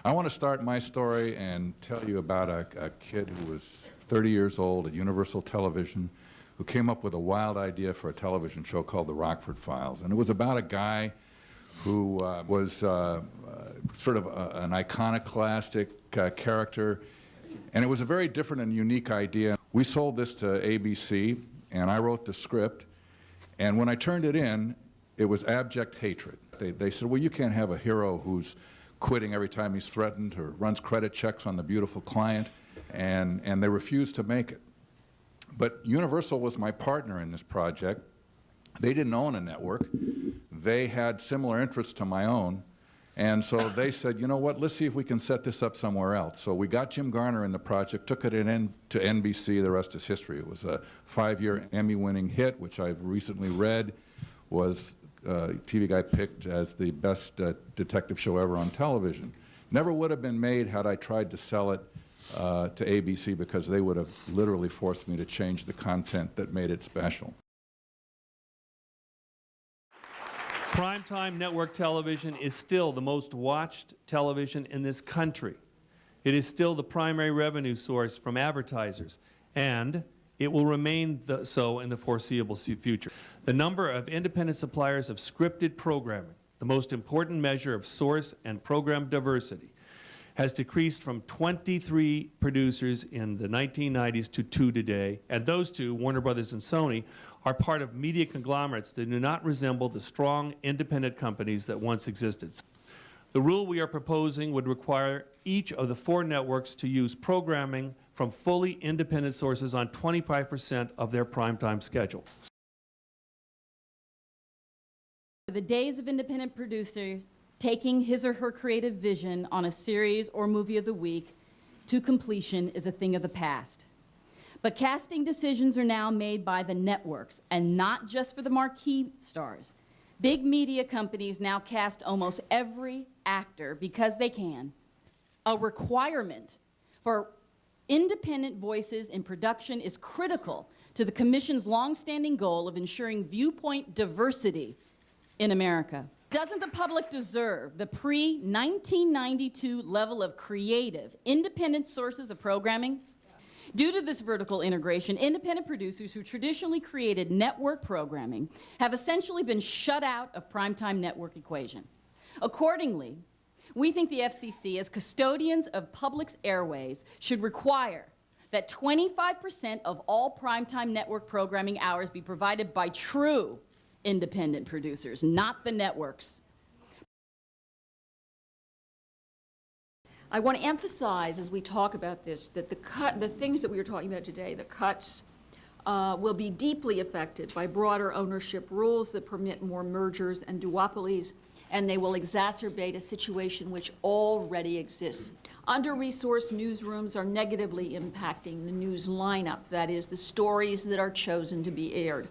I want to start my story and tell you about a kid who was 30 years old at Universal Television who came up with a wild idea for a television show called the Rockford Files. And it was about a guy who was sort of an iconoclastic character. And it was a very different and unique idea. We sold this to ABC, and I wrote the script. And when I turned it in, it was abject hatred. They said, well, you can't have a hero who's quitting every time he's threatened or runs credit checks on the beautiful client. And they refused to make it. But Universal was my partner in this project. They didn't own a network. They had similar interests to my own. And so they said, you know what, let's see if we can set this up somewhere else. So we got Jim Garner in the project, took it to NBC, the rest is history. It was a 5-year Emmy-winning hit, which I've recently read was TV Guide picked as the best detective show ever on television. Never would have been made had I tried to sell it to ABC, because they would have literally forced me to change the content that made it special. Primetime network television is still the most watched television in this country. It is still the primary revenue source from advertisers, and it will remain so in the foreseeable future. The number of independent suppliers of scripted programming, the most important measure of source and program diversity, has decreased from 23 producers in the 1990s to 2 today, and those two, Warner Brothers and Sony, are part of media conglomerates that do not resemble the strong independent companies that once existed. The rule we are proposing would require each of the 4 networks to use programming from fully independent sources on 25% of their primetime schedule. The days of independent producers taking his or her creative vision on a series or movie of the week to completion is a thing of the past. But casting decisions are now made by the networks, and not just for the marquee stars. Big media companies now cast almost every actor because they can. A requirement for independent voices in production is critical to the Commission's longstanding goal of ensuring viewpoint diversity in America. Doesn't the public deserve the pre-1992 level of creative, independent sources of programming? Due to this vertical integration, independent producers who traditionally created network programming have essentially been shut out of primetime network equation. Accordingly, we think the FCC, as custodians of public's airways, should require that 25% of all primetime network programming hours be provided by true independent producers, not the networks. I want to emphasize as we talk about this that the things that we are talking about today, the cuts, will be deeply affected by broader ownership rules that permit more mergers and duopolies, and they will exacerbate a situation which already exists. Under-resourced newsrooms are negatively impacting the news lineup, that is, the stories that are chosen to be aired.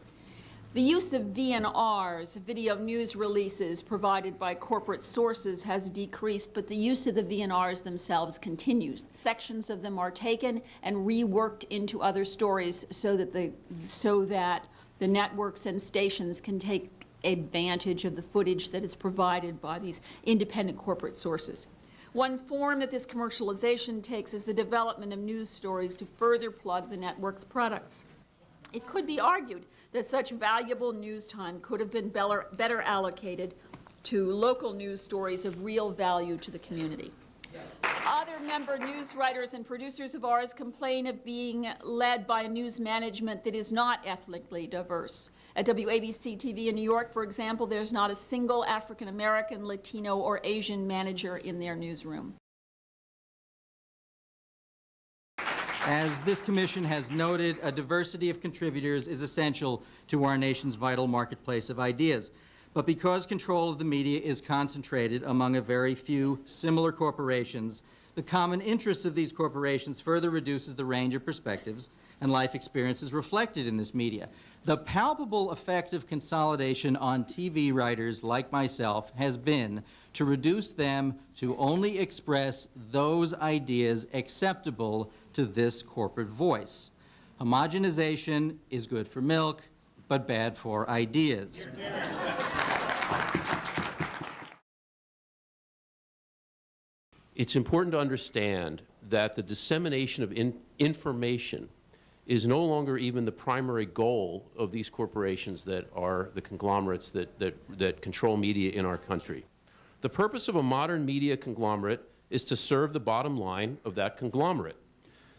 The use of VNRs, video news releases provided by corporate sources, has decreased, but the use of the VNRs themselves continues. Sections of them are taken and reworked into other stories so that the networks and stations can take advantage of the footage that is provided by these independent corporate sources. One form that this commercialization takes is the development of news stories to further plug the network's products. It could be argued that such valuable news time could have been better allocated to local news stories of real value to the community. Other member news writers and producers of ours complain of being led by a news management that is not ethnically diverse. At WABC TV in New York, for example, there's not a single African American, Latino, or Asian manager in their newsroom. As this commission has noted, a diversity of contributors is essential to our nation's vital marketplace of ideas. But because control of the media is concentrated among a very few similar corporations, the common interests of these corporations further reduces the range of perspectives and life experiences reflected in this media. The palpable effect of consolidation on TV writers like myself has been to reduce them to only express those ideas acceptable to this corporate voice. Homogenization is good for milk, but bad for ideas. it's important to understand that the dissemination of information is no longer even the primary goal of these corporations that are the conglomerates that control media in our country. The purpose of a modern media conglomerate is to serve the bottom line of that conglomerate.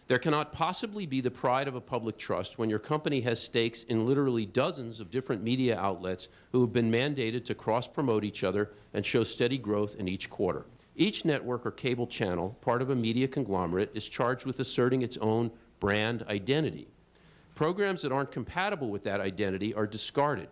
There cannot possibly be the pride of a public trust when your company has stakes in literally dozens of different media outlets who have been mandated to cross-promote each other and show steady growth in each quarter. Each network or cable channel, part of a media conglomerate, is charged with asserting its own brand identity. Programs that aren't compatible with that identity are discarded.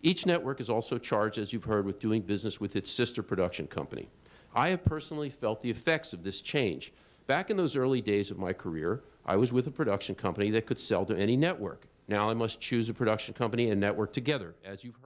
Each network is also charged, as you've heard, with doing business with its sister production company. I have personally felt the effects of this change. Back in those early days of my career, I was with a production company that could sell to any network. Now I must choose a production company and network together, as you've heard.